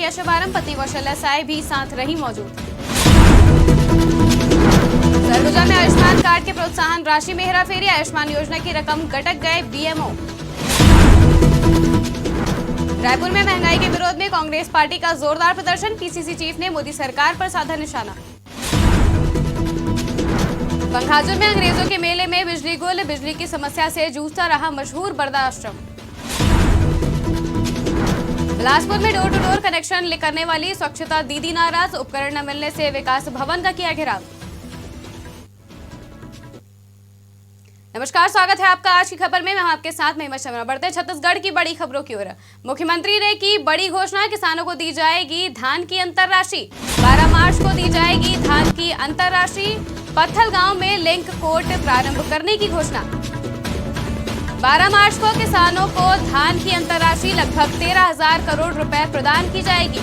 किया शुभारंभ। पत्नी कौशल्या साय भी साथ रही मौजूद। सरगुजा में आयुष्मान कार्ड के प्रोत्साहन राशि में हेराफेरी। आयुष्मान योजना की रकम गटक गए बीएमओ। रायपुर में महंगाई के विरोध में कांग्रेस पार्टी का जोरदार प्रदर्शन। पीसीसी चीफ ने मोदी सरकार पर साधा निशाना। बंगाजुर में अंग्रेजों के मेले में बिजली गुल। बिजली की समस्या से जूझता रहा मशहूर बरदा आश्रम। बिलासपुर में डोर टू डोर कनेक्शन करने वाली स्वच्छता दीदी नाराज। उपकरण न मिलने से विकास भवन का किया घेराव। नमस्कार, स्वागत है आपका आज की खबर में। मैं आपके साथ महिमा शर्मा। बढ़ते हैं छत्तीसगढ़ की बड़ी खबरों की ओर। मुख्यमंत्री ने की बड़ी घोषणा। किसानों को दी जाएगी धान की अंतर राशि। 12 मार्च को दी जाएगी धान की अंतर राशि। पत्थल गांव में लिंक कोर्ट प्रारंभ करने की घोषणा। 12 मार्च को किसानों को धान की अंतर राशि लगभग 13,000 करोड़ रुपए प्रदान की जाएगी।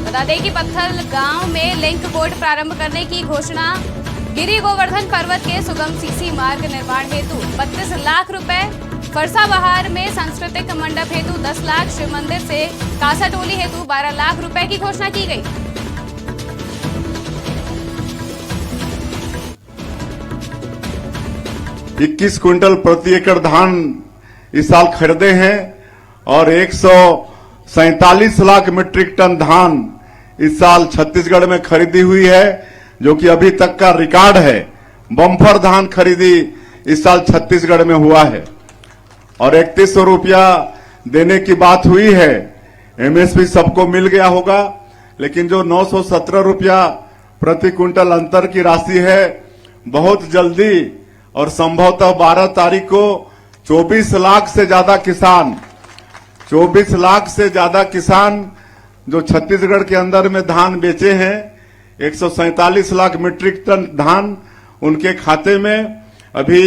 बता दें कि पत्थल गांव में लिंक कोर्ट प्रारंभ करने की घोषणा। गिरी गोवर्धन पर्वत के सुगम सीसी मार्ग निर्माण हेतु 32 लाख रुपए। फरसा बहार में सांस्कृतिक मंडप हेतु 10 लाख। शिव मंदिर से कासा टोली हेतु 12 लाख रुपए की घोषणा की गई। इक्कीस क्विंटल प्रति एकड़ धान इस साल खरीदे हैं और 147 लाख मीट्रिक टन धान इस साल छत्तीसगढ़ में खरीदी हुई है, जो कि अभी तक का रिकॉर्ड है। बम्पर धान खरीदी इस साल छत्तीसगढ़ में हुआ है और 3100 रुपया देने की बात हुई है। एमएसपी सबको मिल गया होगा, लेकिन जो 917 रुपया प्रति क्विंटल अंतर की राशि है, बहुत जल्दी और संभवतः 12 तारीख को 24 लाख से ज्यादा किसान जो छत्तीसगढ़ के अंदर में धान बेचे हैं, 147 लाख मीट्रिक टन धान उनके खाते में अभी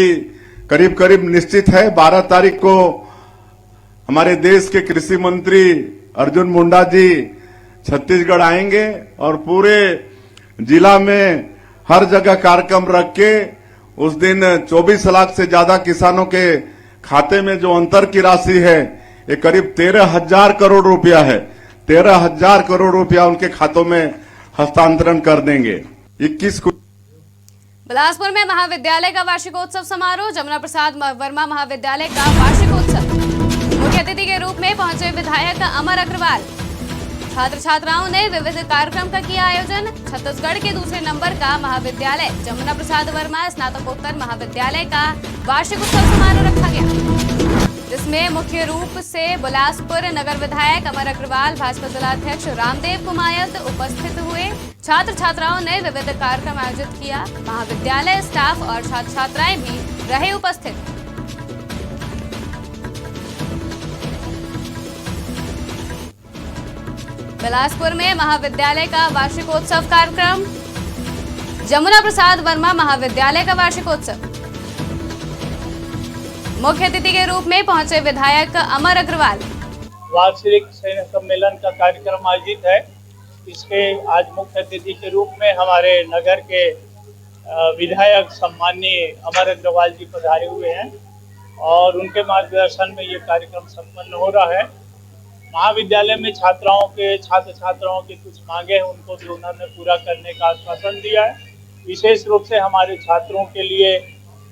करीब करीब निश्चित है। 12 तारीख को हमारे देश के कृषि मंत्री अर्जुन मुंडा जी छत्तीसगढ़ आएंगे और पूरे जिला में हर जगह कार्यक्रम रख के उस दिन 24 लाख से ज्यादा किसानों के खाते में जो अंतर की राशि है, ये करीब 13,000 करोड़ रुपया है। 13,000 करोड़ रुपया उनके खातों में हस्तांतरण कर देंगे। 21 को बिलासपुर में महाविद्यालय का वार्षिकोत्सव समारोह। जमुना प्रसाद वर्मा महाविद्यालय का वार्षिकोत्सव। मुख्य अतिथि के रूप में पहुंचे विधायक अमर अग्रवाल। छात्र छात्राओं ने विविध कार्यक्रम का किया आयोजन। छत्तीसगढ़ के दूसरे नंबर का महाविद्यालय जमुना प्रसाद वर्मा स्नातकोत्तर महाविद्यालय का वार्षिकोत्सव समारोह रखा गया, जिसमें मुख्य रूप से बिलासपुर नगर विधायक अमर अग्रवाल, भाजपा जिलाध्यक्ष रामदेव कुमायत उपस्थित हुए। छात्र छात्राओं ने विविध कार्यक्रम आयोजित किया। महाविद्यालय स्टाफ और छात्र छात्राएं भी रहे उपस्थित। बिलासपुर में महाविद्यालय का वार्षिकोत्सव कार्यक्रम। जमुना प्रसाद वर्मा महाविद्यालय का वार्षिकोत्सव। मुख्य अतिथि के रूप में पहुंचे विधायक अमर अग्रवाल। वार्षिक सैनिक सम्मेलन का कार्यक्रम आयोजित है। इसके आज मुख्य अतिथि के रूप में हमारे नगर के विधायक सम्माननीय अमर अग्रवाल जी पधारे हुए हैं और उनके मार्गदर्शन में ये कार्यक्रम संपन्न हो रहा है। महाविद्यालय में छात्र छात्राओं की कुछ मांगे हैं, उनको भी उन्होंने पूरा करने का आश्वासन दिया है। विशेष रूप से हमारे छात्रों के लिए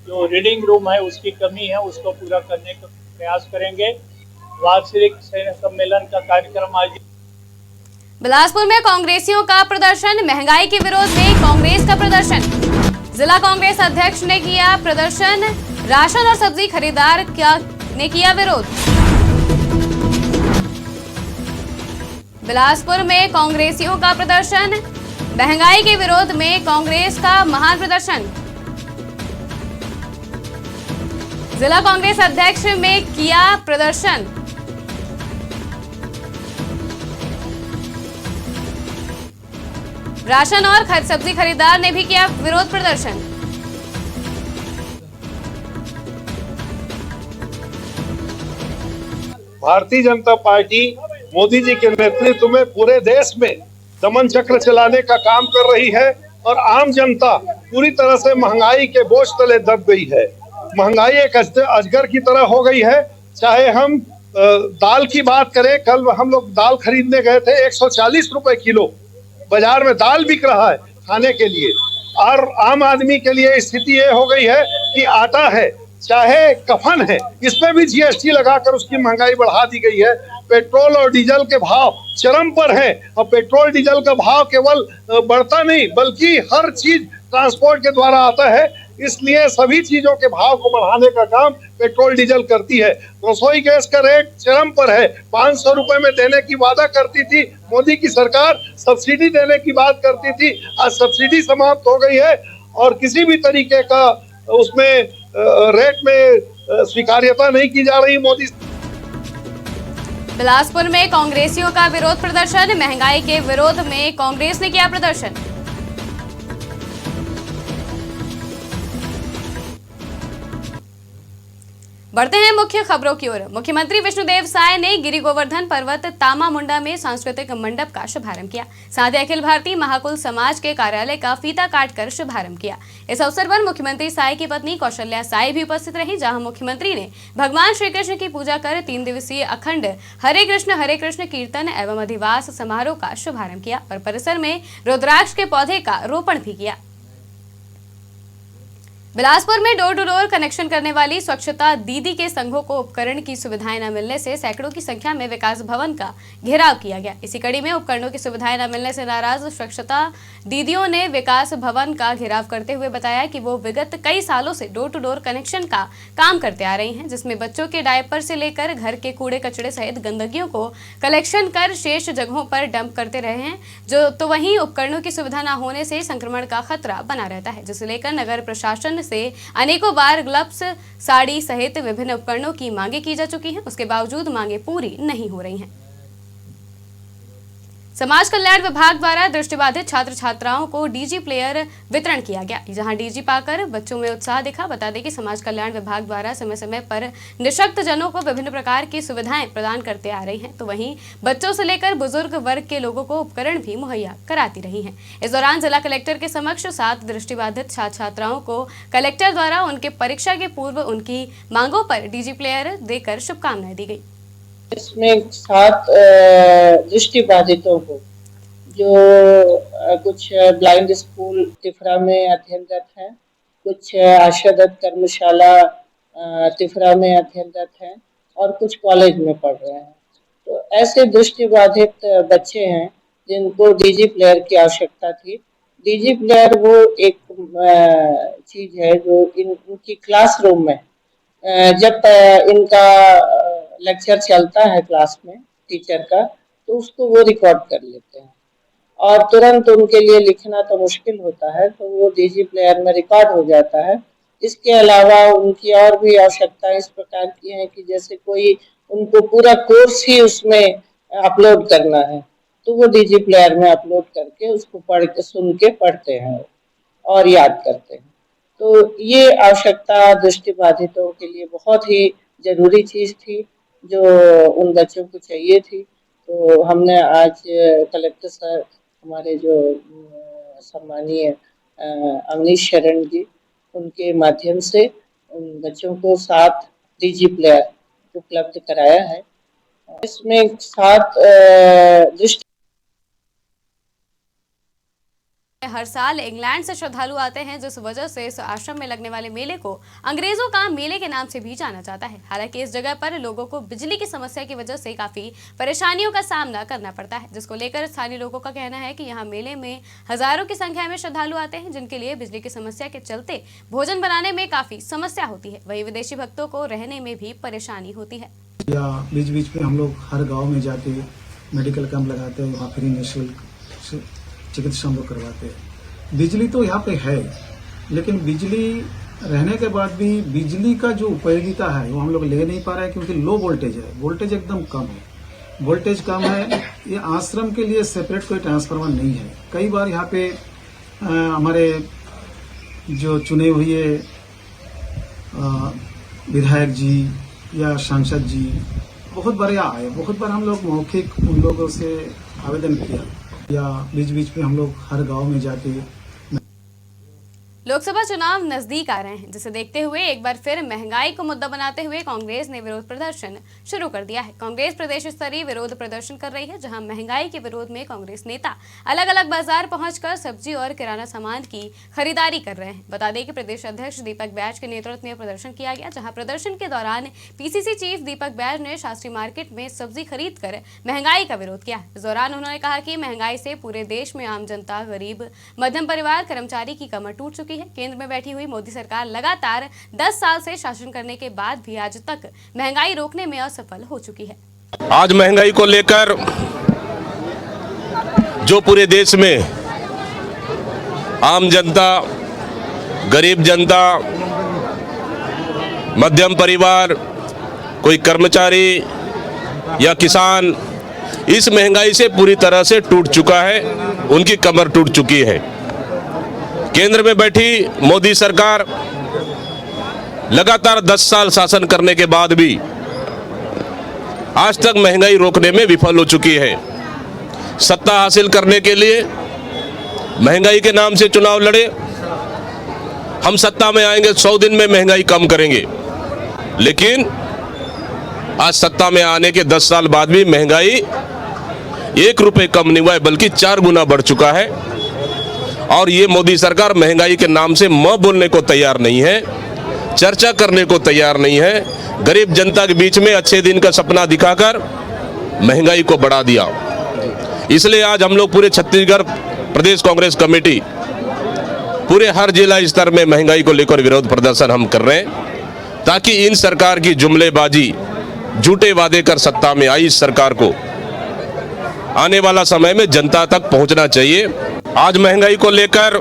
जो रीडिंग रूम है उसकी कमी है, उसको पूरा करने का प्रयास करेंगे। वार्षिक सैनिक सम्मेलन का कार्यक्रम आज बिलासपुर में कांग्रेसियों का प्रदर्शन। महंगाई के विरोध में कांग्रेस का प्रदर्शन। जिला कांग्रेस अध्यक्ष ने किया प्रदर्शन। राशन और सब्जी खरीदार ने किया विरोध। बिलासपुर में कांग्रेसियों का प्रदर्शन। महंगाई के विरोध में कांग्रेस का महान प्रदर्शन। जिला कांग्रेस अध्यक्ष ने किया प्रदर्शन। राशन और सब्जी खरीदार ने भी किया विरोध प्रदर्शन। भारतीय जनता पार्टी मोदी जी के नेतृत्व में पूरे देश में दमन चक्र चलाने का काम कर रही है और आम जनता पूरी तरह से महंगाई के बोझ तले दब गई है। महंगाई एक अजगर की तरह हो गई है। चाहे हम दाल की बात करें, कल हम लोग दाल खरीदने गए थे, 140 रुपए किलो बाजार में दाल बिक रहा है खाने के लिए। और आम आदमी के लिए स्थिति ये हो गई है कि आटा है चाहे कफन है, इसमें भी जीएसटी लगाकर उसकी महंगाई बढ़ा दी गई है। पेट्रोल और डीजल के भाव चरम पर है, और पेट्रोल डीजल का भाव केवल बढ़ता नहीं बल्कि हर चीज ट्रांसपोर्ट के द्वारा आता है, इसलिए सभी चीजों के भाव को बढ़ाने का काम पेट्रोल डीजल करती है। रसोई गैस का रेट चरम पर है, 500 रुपए में देने की वादा करती थी मोदी की सरकार, सब्सिडी देने की बात करती थी, आज सब्सिडी समाप्त हो गई है और किसी भी तरीके का उसमें रेट में स्वीकार्यता नहीं की जा रही मोदी। बिलासपुर में कांग्रेसियों का विरोध प्रदर्शन, महंगाई के विरोध में कांग्रेस ने किया प्रदर्शन। बढ़ते हैं मुख्य खबरों की ओर। मुख्यमंत्री विष्णुदेव साय ने गिरि गोवर्धन पर्वत तामा मुंडा में सांस्कृतिक मंडप का शुभारंभ किया। साथ ही अखिल भारतीय महाकुल समाज के कार्यालय का फीता काटकर शुभारंभ किया। इस अवसर पर मुख्यमंत्री साय की पत्नी कौशल्या साय भी उपस्थित रही, जहां मुख्यमंत्री ने भगवान श्री कृष्ण की पूजा कर 3 दिवसीय अखंड हरे कृष्ण कीर्तन एवं अधिवास समारोह का शुभारंभ किया और परिसर में रुद्राक्ष के पौधे का रोपण भी किया। बिलासपुर में डोर टू डोर कनेक्शन करने वाली स्वच्छता दीदी के संघों को उपकरण की सुविधाएं न मिलने से सैकड़ों की संख्या में विकास भवन का घेराव किया गया। इसी कड़ी में उपकरणों की सुविधाएं न मिलने से नाराज स्वच्छता दीदियों ने विकास भवन का घेराव करते हुए बताया कि वो विगत कई सालों से डोर टू डोर कनेक्शन का काम करते आ रही हैं, जिसमें बच्चों के डायपर से लेकर घर के कूड़े कचड़े सहित गंदगियों को कलेक्शन कर शेष जगहों पर डंप करते रहे हैं। तो वहीं उपकरणों की सुविधा न होने से संक्रमण का खतरा बना रहता है, जिसे लेकर नगर प्रशासन से अनेकों बार ग्लव्स, साड़ी सहित विभिन्न उपकरणों की मांगे की जा चुकी हैं। उसके बावजूद मांगे पूरी नहीं हो रही हैं। समाज कल्याण विभाग द्वारा दृष्टिबाधित छात्र छात्राओं को डीजी प्लेयर वितरण किया गया, जहां डीजी पाकर बच्चों में उत्साह दिखा। बता दें कि समाज कल्याण विभाग द्वारा समय समय पर निःशक्त जनों को विभिन्न प्रकार की सुविधाएं प्रदान करते आ रही हैं, तो वहीं बच्चों से लेकर बुजुर्ग वर्ग के लोगों को उपकरण भी मुहैया कराती रही हैं। इस दौरान जिला कलेक्टर के समक्ष 7 दृष्टिबाधित छात्र छात्राओं को कलेक्टर द्वारा उनके परीक्षा के पूर्व उनकी मांगों पर डीजी प्लेयर देकर शुभकामनाएं दी गई। इसमें 7 दृष्टिबाधितों को, जो कुछ ब्लाइंड स्कूल तिफरा में अध्ययनरत हैं, कुछ आशादत्त कर्मशाला तिफरा में अध्ययनरत हैं और कुछ कॉलेज में पढ़ रहे हैं। तो ऐसे दृष्टिबाधित बच्चे हैं जिनको डीजी प्लेयर की आवश्यकता थी। डीजी प्लेयर वो एक चीज है जो इनकी क्लासरूम में जब इनका लेक्चर चलता है क्लास में टीचर का, तो उसको वो रिकॉर्ड कर लेते हैं और तुरंत उनके लिए लिखना तो मुश्किल होता है, तो वो डीजी प्लेयर में रिकॉर्ड हो जाता है। इसके अलावा उनकी और भी आवश्यकताएं इस प्रकार की हैं कि जैसे कोई उनको पूरा कोर्स ही उसमें अपलोड करना है, तो वो डीजी प्लेयर में अपलोड करके उसको पढ़ के सुन के पढ़ते हैं और याद करते हैं। तो ये आवश्यकता दृष्टिबाधितों के लिए बहुत ही जरूरी चीज थी, जो उन बच्चों को चाहिए थी। तो हमने आज कलेक्टर सर, हमारे जो सम्मानीय अवनीश शरण जी, उनके माध्यम से उन बच्चों को 7 डीजी प्लेयर उपलब्ध कराया है। इसमें 7 दृष्टि हर साल इंग्लैंड से श्रद्धालु आते हैं, जिस वजह से इस आश्रम में लगने वाले मेले को अंग्रेजों का मेले के नाम से भी जाना जाता है। हालांकि इस जगह पर लोगों को बिजली की समस्या की वजह से काफी परेशानियों का सामना करना पड़ता है, जिसको लेकर स्थानीय लोगों का कहना है कि यहाँ मेले में हजारों की संख्या में श्रद्धालु आते हैं, जिनके लिए बिजली की समस्या के चलते भोजन बनाने में काफी समस्या होती है। वही विदेशी भक्तों को रहने में भी परेशानी होती है। या बीच बीच में हम लोग हर गाँव में जाके मेडिकल कैंप लगाते हैं, वहाँ फ्री निःशुल्क चिकित्सा हम लोग करवाते हैं। बिजली तो यहाँ पे है, लेकिन बिजली रहने के बाद भी बिजली का जो उपयोगिता है वो हम लोग ले नहीं पा रहे हैं, क्योंकि लो वोल्टेज है, वोल्टेज एकदम कम है, वोल्टेज कम है। ये आश्रम के लिए सेपरेट कोई ट्रांसफार्मर नहीं है। कई बार यहाँ पे हमारे जो चुने हुए विधायक जी या सांसद जी बहुत बार आए, बहुत बार हम लोग मौखिक उन लोगों से आवेदन किया, या बीच बीच में हम लोग हर गांव में जाके लोकसभा चुनाव नजदीक आ रहे हैं, जिसे देखते हुए एक बार फिर महंगाई को मुद्दा बनाते हुए कांग्रेस ने विरोध प्रदर्शन शुरू कर दिया है। कांग्रेस प्रदेश स्तरीय विरोध प्रदर्शन कर रही है, जहां महंगाई के विरोध में कांग्रेस नेता अलग अलग बाजार पहुंचकर सब्जी और किराना सामान की खरीदारी कर रहे हैं। बता दें कि प्रदेश अध्यक्ष दीपक बैज के नेतृत्व में प्रदर्शन किया गया, जहाँ प्रदर्शन के दौरान पीसीसी चीफ दीपक बैज ने शास्त्री मार्केट में सब्जी खरीद कर महंगाई का विरोध किया। इस दौरान उन्होंने कहा कि महंगाई से पूरे देश में आम जनता, गरीब, मध्यम परिवार, कर्मचारी की कमर टूट चुकी है। केंद्र में बैठी हुई मोदी सरकार लगातार 10 साल से शासन करने के बाद भी आज तक महंगाई रोकने में असफल हो चुकी है। आज महंगाई को लेकर जो पूरे देश में आम जनता, गरीब जनता, मध्यम परिवार, कोई कर्मचारी या किसान इस महंगाई से पूरी तरह से टूट चुका है, उनकी कमर टूट चुकी है। केंद्र में बैठी मोदी सरकार लगातार 10 साल शासन करने के बाद भी आज तक महंगाई रोकने में विफल हो चुकी है। सत्ता हासिल करने के लिए महंगाई के नाम से चुनाव लड़े, हम सत्ता में आएंगे 100 दिन में महंगाई कम करेंगे, लेकिन आज सत्ता में आने के 10 साल बाद भी महंगाई 1 रुपए कम नहीं हुआ है, बल्कि 4 गुना बढ़ चुका है। और ये मोदी सरकार महंगाई के नाम से म बोलने को तैयार नहीं है, चर्चा करने को तैयार नहीं है। गरीब जनता के बीच में अच्छे दिन का सपना दिखाकर महंगाई को बढ़ा दिया। इसलिए आज हम लोग पूरे छत्तीसगढ़ प्रदेश कांग्रेस कमेटी पूरे हर जिला स्तर में महंगाई को लेकर विरोध प्रदर्शन हम कर रहे हैं, ताकि इन सरकार की जुमलेबाजी, झूठे वादे कर सत्ता में आई इस सरकार को आने वाला समय में जनता तक पहुंचना चाहिए। आज महंगाई को लेकर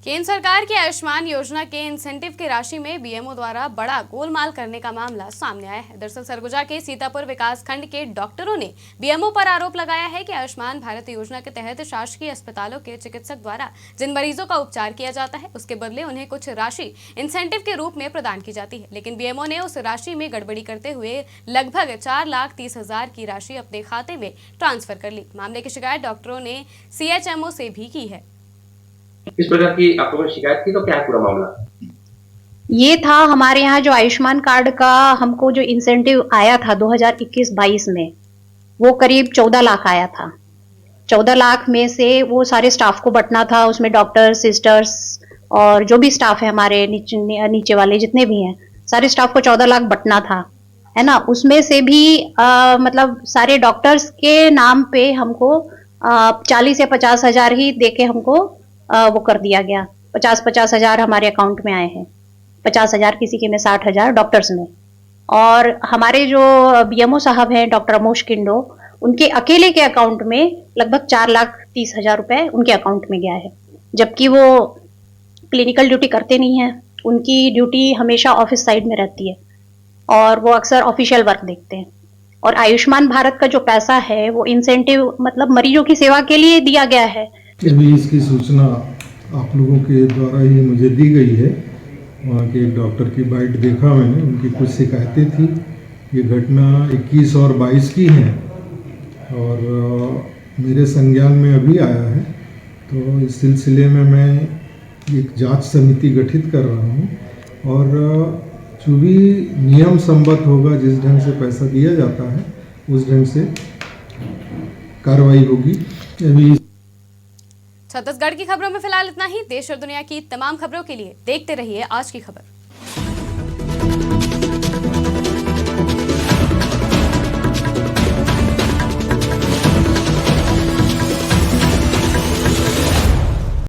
केंद्र सरकार की आयुष्मान योजना के इंसेंटिव की राशि में बीएमओ द्वारा बड़ा गोलमाल करने का मामला सामने आया है। दरअसल सरगुजा के सीतापुर विकास खंड के डॉक्टरों ने बीएमओ पर आरोप लगाया है कि आयुष्मान भारत योजना के तहत शासकीय अस्पतालों के चिकित्सक द्वारा जिन मरीजों का उपचार किया जाता है, उसके बदले उन्हें कुछ राशि इंसेंटिव के रूप में प्रदान की जाती है। लेकिन बीएमओ ने उस राशि में गड़बड़ी करते हुए लगभग 4,30,000 की राशि अपने खाते में ट्रांसफर कर ली। मामले की शिकायत डॉक्टरों ने सीएचएमओ से भी की है। इस प्रकार की आपको शिकायत की, तो क्या है पूरा मामला? ये था हमारे यहाँ जो आयुष्मान कार्ड का हमको जो इंसेंटिव आया था 2021-22 में, वो करीब 14 लाख आया था। 14 लाख में से वो सारे स्टाफ को बंटना था, उसमें डॉक्टर, सिस्टर्स और जो भी स्टाफ है हमारे नीचे वाले जितने भी हैं, सारे स्टाफ को 14 लाख बंटना था, है ना। उसमें से भी मतलब सारे डॉक्टर्स के नाम पे हमको 40 या 50 हजार ही देके हमको वो कर दिया गया। 50 हजार हमारे अकाउंट में आए हैं, 50 हजार किसी के में, 60 हजार डॉक्टर्स में। और हमारे जो बीएमओ साहब हैं डॉक्टर अमोश किंडो, उनके अकेले के अकाउंट में लगभग 4,30,000 रुपए उनके अकाउंट में गया है, जबकि वो क्लिनिकल ड्यूटी करते नहीं है। उनकी ड्यूटी हमेशा ऑफिस साइड में रहती है और वो अक्सर ऑफिशियल वर्क देखते हैं। और आयुष्मान भारत का जो पैसा है वो इंसेंटिव मतलब मरीजों की सेवा के लिए दिया गया है। अभी इसकी सूचना आप लोगों के द्वारा ही मुझे दी गई है। वहाँ के एक डॉक्टर की बाइट देखा मैंने, उनकी कुछ शिकायतें थी। ये घटना 21 और 22 की है और मेरे संज्ञान में अभी आया है। तो इस सिलसिले में मैं एक जांच समिति गठित कर रहा हूँ और जो भी नियम संबद्ध होगा, जिस ढंग से पैसा दिया जाता है उस ढंग से कार्रवाई होगी। अभी छत्तीसगढ़ की खबरों में फिलहाल इतना ही। देश और दुनिया की तमाम खबरों के लिए देखते रहिए आज की खबर।